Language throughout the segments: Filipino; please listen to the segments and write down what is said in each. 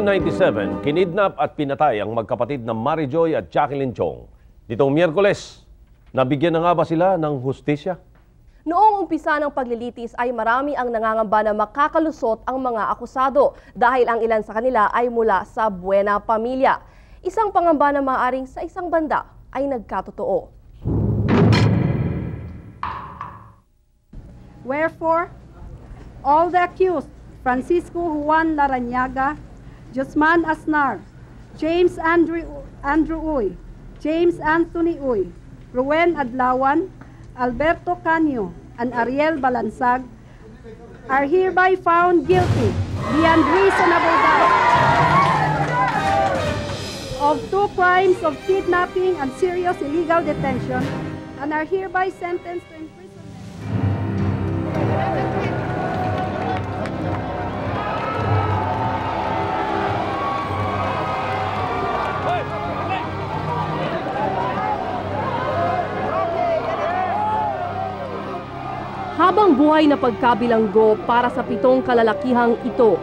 1997, kinidnap at pinatay ang magkapatid na Mary Joy at Jacqueline Chong. Nitong Miyerkules, nabigyan na nga ba sila ng hustisya? Noong umpisa ng paglilitis ay marami ang nangangamba na makakalusot ang mga akusado dahil ang ilan sa kanila ay mula sa Buena Pamilya. Isang pangamba na maaaring sa isang banda ay nagkatotoo. Wherefore, all the accused, Francisco Juan Larrañaga, Josman Asnar, James Andrew Uy, James Anthony Uy, Ruben Adlawan, Alberto Canio, and Ariel Balansag are hereby found guilty beyond reasonable doubt of 2 crimes of kidnapping and serious illegal detention and are hereby sentenced to imprisonment. Habang buhay na pagkabilanggo para sa 7 kalalakihang ito.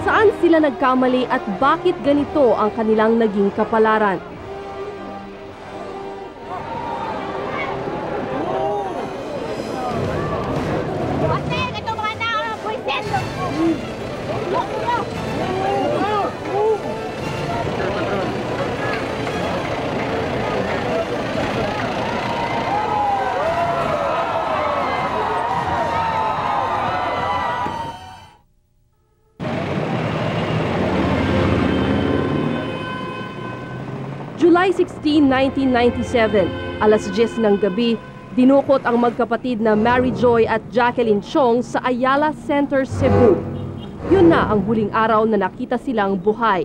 Saan sila nagkamali at bakit ganito ang kanilang naging kapalaran? July 16, 1997, alas 10 ng gabi, dinukot ang magkapatid na Mary Joy at Jacqueline Chong sa Ayala Center, Cebu. Yun na ang huling araw na nakita silang buhay.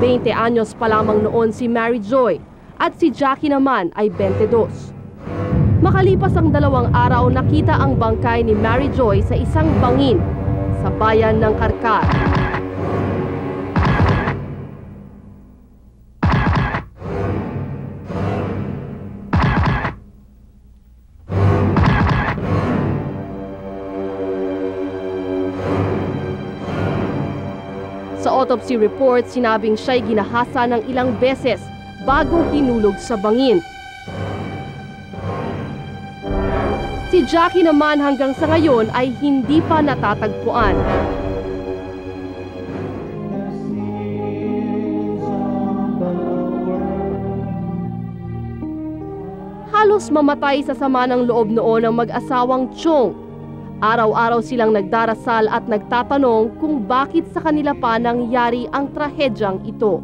20 anyos pa lamang noon si Mary Joy at si Jackie naman ay 22. Makalipas ang 2 araw, nakita ang bangkay ni Mary Joy sa isang bangin sa bayan ng Karkar. Sa autopsy report, sinabing siya'y ginahasa ng ilang beses bago hinulog sa bangin. Si Jackie naman hanggang sa ngayon ay hindi pa natatagpuan. Halos mamatay sa sama ng loob noon ang mag-asawang Chong. Araw-araw silang nagdarasal at nagtatanong kung bakit sa kanila pa nangyari ang trahedyang ito.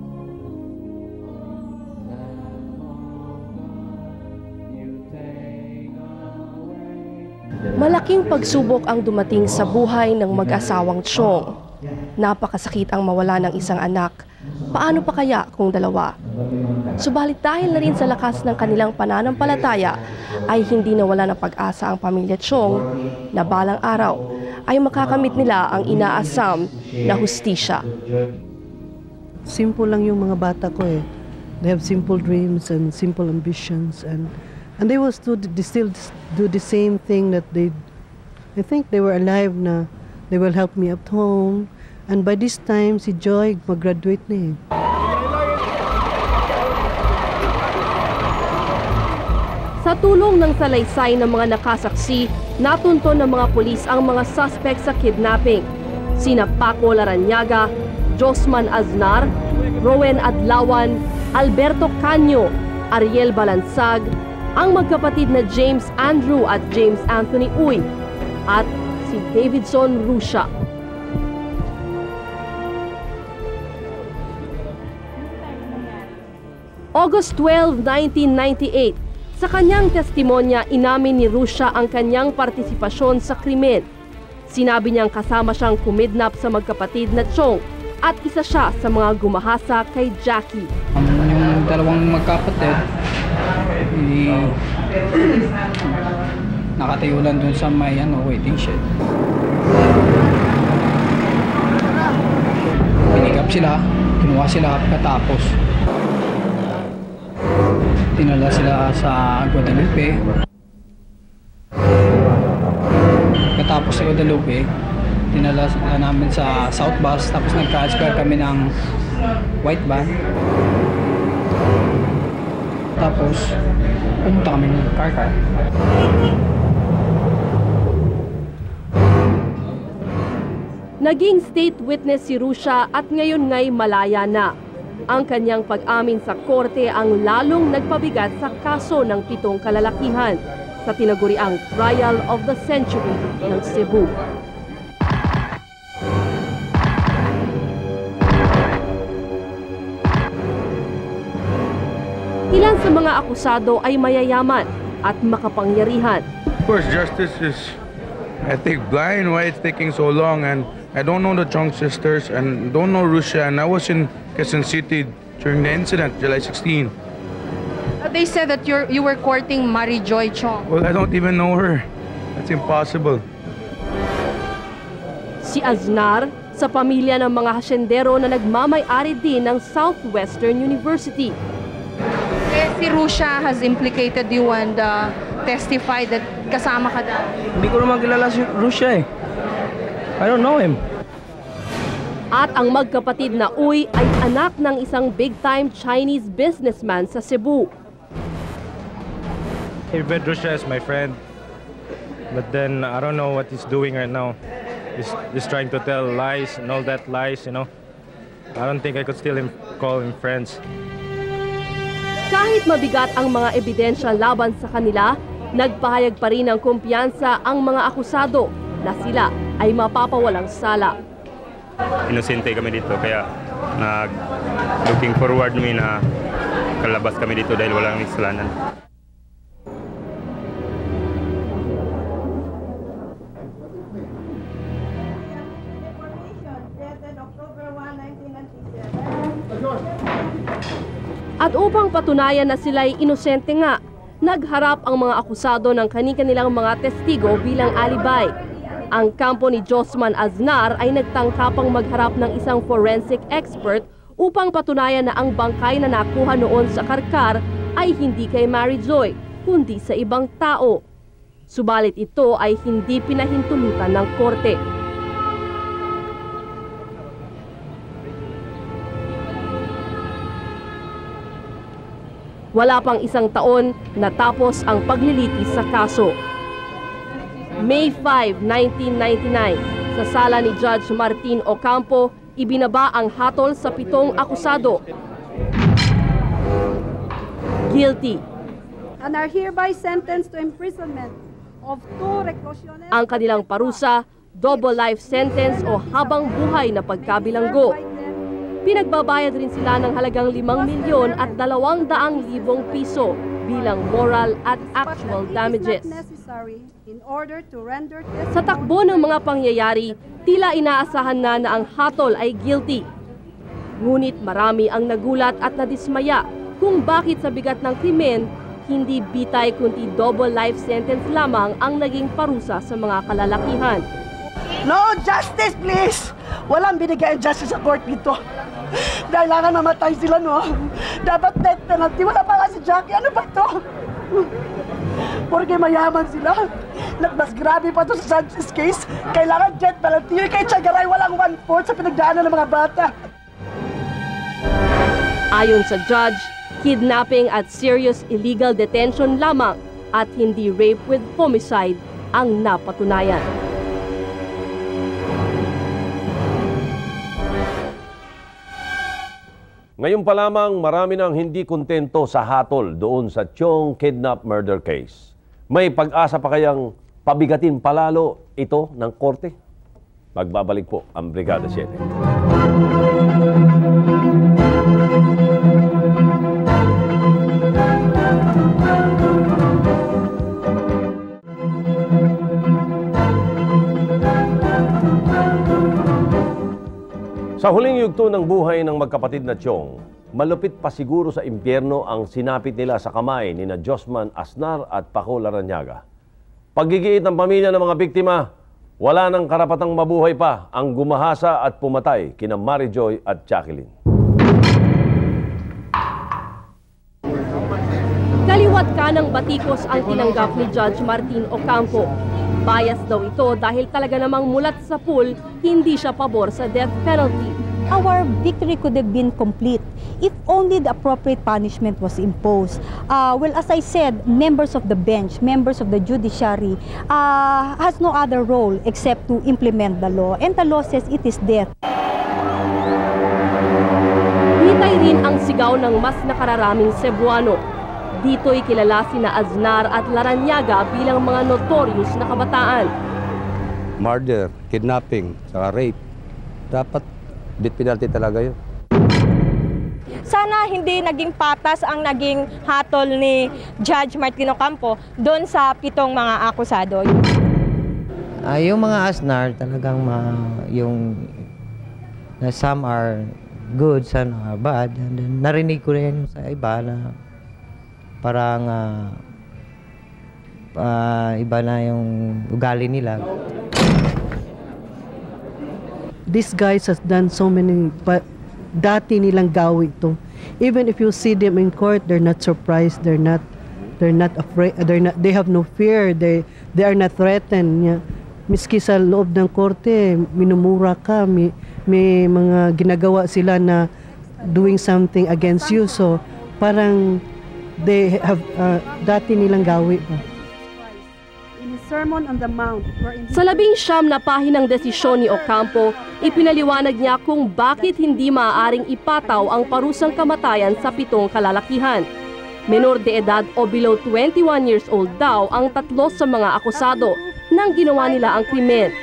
Malaking pagsubok ang dumating sa buhay ng mag-asawang Chong. Napakasakit ang mawala ng isang anak. Paano pa kaya kung 2? Subalit dahil na rin sa lakas ng kanilang pananampalataya, ay hindi nawala ng pag-asa ang pamilya Chong na balang araw ay makakamit nila ang inaasam na hustisya. Simple lang yung mga bata ko eh. They have simple dreams and simple ambitions and they will still do the same thing that I think they were alive na they will help me at home. And by this time, si Joy mag-graduate na eh. Sa tulong ng salaysay ng mga nakasaksi, natunto ng mga pulis ang mga suspect sa kidnapping. Sina Paco Larrañaga, Josman Asnar, Ruben Adlawan, Alberto Canio, Ariel Balansag, ang magkapatid na James Andrew at James Anthony Uy, at si Davidson Rusha. August 12, 1998, sa kanyang testimonya, inamin ni Rusha ang kanyang partisipasyon sa krimen. Sinabi niyang kasama siyang kumidnap sa magkapatid na Chong at isa siya sa mga gumahasa kay Jackie. Yung 2 magkapatid, nakatayo lang dun sa may waiting shed. Pinikap sila, kinuha sila katapos dinala sila sa Guadalupe. Pagkatapos sa Guadalupe, dinala namin sa South Bus, tapos nag-transfer kami ng white van. Tapos, pumunta kami ng car. Naging state witness si Russia at ngayon nga'y malaya na. Ang kanyang pag-amin sa korte ang lalong nagpabigat sa kaso ng 7 kalalakihan sa tinaguriang Trial of the Century ng Cebu. Ilan sa mga akusado ay mayayaman at makapangyarihan. Of course, justice is, I think, blind why it's taking so long, and I don't know the Chong sisters and don't know Russia, and I was in Quezon City during the incident, July 16. They said that you were courting Mary Joy Chong. Well, I don't even know her. That's impossible. Si Aznar sa pamilya ng mga hasyendero na nagmamay-ari din ng Southwestern University. Si Russia has implicated you and testified that kasama ka daw. Hindi ko naman kilala si Russia eh. I don't know him. At ang magkapatid na Uy ay anak ng isang big-time Chinese businessman sa Cebu. David Russia is my friend, but then I don't know what he's doing right now. He's just trying to tell lies and all that lies, you know. I don't think I could still call him friends. Kahit mabigat ang mga ebidensya laban sa kanila, nagpahayag pa rin ng kumpiyansa ang mga akusado na sila ay mapapawalang sala. Inosente kami dito, kaya looking forward kami na kalabas kami dito dahil walang kasalanan. At upang patunayan na sila'y inosente nga, nagharap ang mga akusado ng kani-kanilang mga testigo bilang alibay. Ang kampo ni Josman Aznar ay nagtangkapang magharap ng isang forensic expert upang patunayan na ang bangkay na nakuha noon sa Karkar ay hindi kay Mary Joy, kundi sa ibang tao. Subalit ito ay hindi pinahintulutan ng korte. Wala pang isang taon natapos ang paglilitis sa kaso. May 5, 1999, sa sala ni Judge Martin Ocampo, ibinaba ang hatol sa 7 akusado. Guilty. And are hereby sentenced to imprisonment of 2 reclusiones. Ang kanilang parusa, double life sentence o habang buhay na pagkabilanggo. Pinagbabayad rin sila ng halagang 5 milyon at 200,000 piso bilang moral at actual damages. Sa takbo ng mga pangyayari, tila inaasahan na ang hatol ay guilty. Ngunit marami ang nagulat at nadismaya kung bakit sa bigat ng krimen, hindi bitay kundi double life sentence lamang ang naging parusa sa mga kalalakihan. No justice, please! Walang binigay ang justice sa court dito. Dahil lang namatay sila, no? Dapat death penalty. Wala pa nga si Jackie. Ano ba ito? Porque mayaman sila. Mas grabe pa ito sa Sanchez case. Kailangan death penalty. Kay Chagaray, walang 1/4 sa pinagdaanan ng mga bata. Ayon sa judge, kidnapping at serious illegal detention lamang at hindi rape with homicide ang napatunayan. Ngayon pa lamang marami nang hindi kontento sa hatol doon sa Chong kidnap murder case. May pag-asa pa kayang pabigatin palalo ito ng korte? Magbabalik po ang Brigada 7. Sa huling yugto ng buhay ng magkapatid na Chong, malupit pa siguro sa impyerno ang sinapit nila sa kamay ni na Josman Aznar at Paco Larrañaga. Paggigiit ng pamilya ng mga biktima, wala nang karapatang mabuhay pa ang gumahasa at pumatay kina Mary Joy at Jacqueline. Kaliwat ka ng batikos ang tinanggap ni Judge Martin Ocampo. Bias daw ito dahil talaga namang mulat sa pool, hindi siya pabor sa death penalty. Our victory could have been complete if only the appropriate punishment was imposed. Well, as I said, members of the bench, members of the judiciary has no other role except to implement the law. And the law says it is death. Hitay rin ang sigaw ng mas nakararaming Cebuano. Dito'y kilala sina Aznar at Larrañaga bilang mga notorious na kabataan. Murder, kidnapping, saka rape. Dapat death penalty talaga yun. Sana hindi naging patas ang naging hatol ni Judge Martin Ocampo doon sa 7 mga akusado. Yung mga Aznar talagang some are good, some are bad. And then, narinig ko rin sa iba na parang iba na yung ugali nila. These guys has done so many, but dati nilang gawi ito. Even if you see them in court, they're not surprised, they're not afraid, they have no fear, they are not threatened. Miski sa loob ng korte, minumura ka, may mga ginagawa sila na doing something against you. So parang they have dati nilang gawi. Sermon on the Mount. Sa 19 na pahinang desisyon ni Ocampo, ipinaliwanag niya kung bakit hindi maaaring ipataw ang parusang kamatayan sa 7 kalalakihan. Menor de edad o below 21 years old daw ang 3 sa mga akusado nang ginawa nila ang krimen.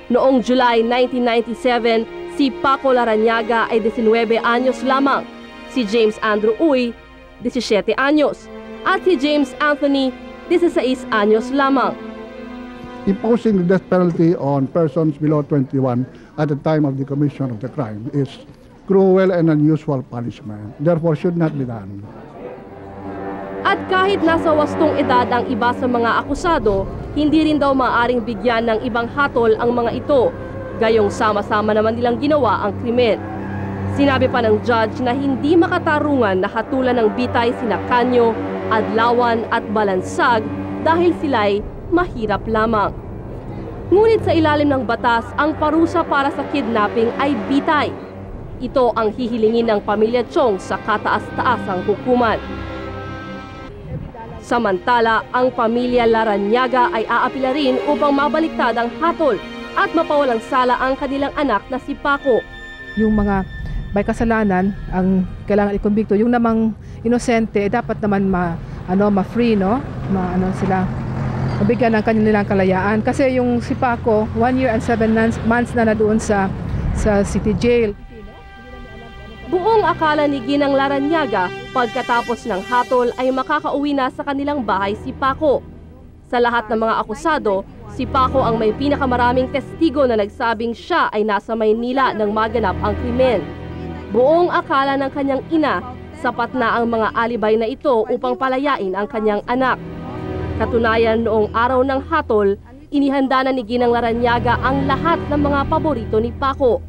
Noong July 1997, si Paco Larrañaga ay 19 anyos lamang, si James Andrew Uy, 17 anyos, at si James Anthony, 16 anyos lamang. Imposing the death penalty on persons below 21 at the time of the commission of the crime is cruel and unusual punishment. Therefore, should not be done. At kahit nasa 8 edad ang iba sa mga akusado, hindi rin daw maaaring bigyan ng ibang hatol ang mga ito, gayong sama-sama naman nilang ginawa ang krimen. Sinabi pa ng judge na hindi makatarungan na hatulan ng bitay sina Canyo, Adlawan at Balansag dahil sila'y mahirap lamang. Ngunit sa ilalim ng batas, ang parusa para sa kidnapping ay bitay. Ito ang hihilingin ng pamilya Chong sa kataas-taasang hukuman. Samantala, ang pamilya Larrañaga ay aapila rin upang mabaliktad ang hatol at mapawalang sala ang kanilang anak na si Paco. Yung mga may kasalanan ang kailangan ikumbikto, yung namang inosente dapat naman ma-free, no? Sila mabigyan ng kanilang kalayaan kasi yung si Paco 1 year and 7 months na doon sa city jail. Buong akala ni Ginang Larrañaga pagkatapos ng hatol ay makakauwi na sa kanilang bahay si Paco. Sa lahat ng mga akusado, si Paco ang may pinakamaraming testigo na nagsabing siya ay nasa Maynila nang maganap ang krimen. Buong akala ng kanyang ina, sapat na ang mga alibay na ito upang palayain ang kanyang anak. Katunayan, noong araw ng hatol, inihanda na ni Ginang Larrañaga ang lahat ng mga paborito ni Paco.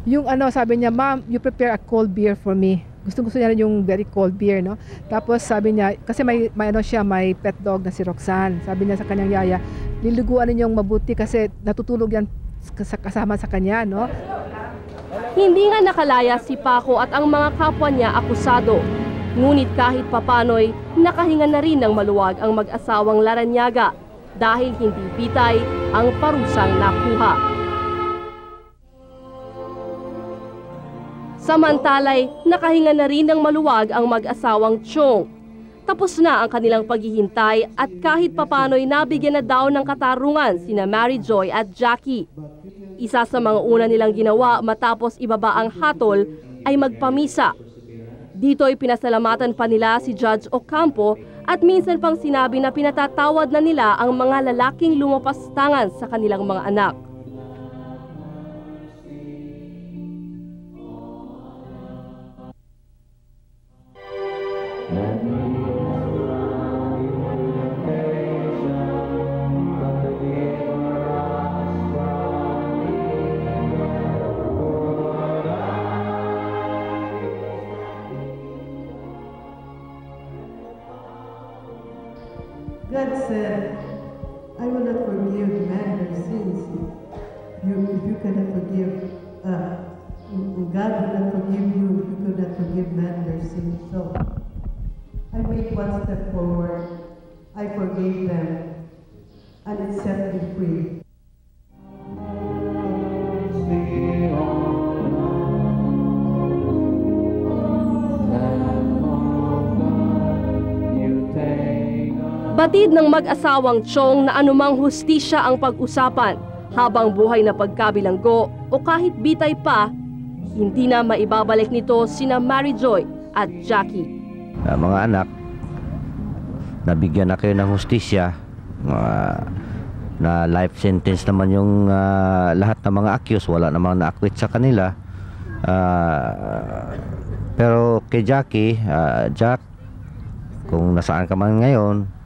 Yung sabi niya, "Ma'am, you prepare a cold beer for me." Gusto niya yung very cold beer, no? Tapos sabi niya, kasi may pet dog na si Roxanne. Sabi niya sa kanyang yaya, "Liliguan ninyong mabuti kasi natutulog yan kasama sa kanya, no?" Hindi nga nakalaya si Paco at ang mga kapwa niya akusado. Ngunit kahit papano'y nakahinga na rin ng maluwag ang mag-asawang Larrañaga dahil hindi bitay ang parusang nakuha. Samantalay, nakahinga na rin ng maluwag ang mag-asawang Chong. Tapos na ang kanilang paghihintay at kahit papano'y nabigyan na daw ng katarungan sina Mary Joy at Jackie. Isa sa mga una nilang ginawa matapos ibaba ang hatol ay magpamisa. Dito'y pinasalamatan pa nila si Judge Ocampo at minsan pang sinabi na pinatatawad na nila ang mga lalaking lumapastangan sa kanilang mga anak. God said, I will not forgive man their sins. If you cannot forgive, God will not forgive you if you could not forgive man their sins. So I made one step forward. I forgave them, and it set me free. Batid ng mag-asawang Chong na anumang hustisya ang pag-usapan habang buhay na pagkabilanggo o kahit bitay pa, hindi na maibabalik nito sina Mary Joy at Jackie. Mga anak, nabigyan na kayo ng hustisya, na life sentence naman yung lahat ng mga accused, wala namang na-acquit sa kanila. Pero kay Jackie, Jack, kung nasaan ka man ngayon,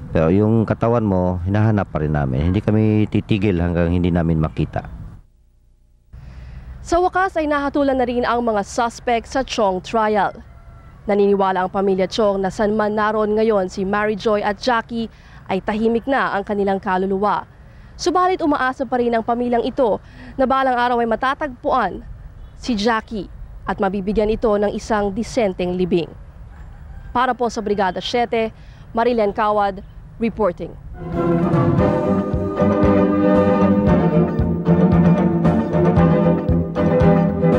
pero yung katawan mo, hinahanap pa rin namin. Hindi kami titigil hanggang hindi namin makita. Sa wakas ay nahatulan na rin ang mga suspect sa Chong trial. Naniniwala ang pamilya Chong na saan man naroon ngayon si Mary Joy at Jackie ay tahimik na ang kanilang kaluluwa. Subalit umaasa pa rin ang pamilyang ito na balang araw ay matatagpuan si Jackie at mabibigyan ito ng isang disenteng libing. Para po sa Brigada 7, Marilen Cawad, reporting.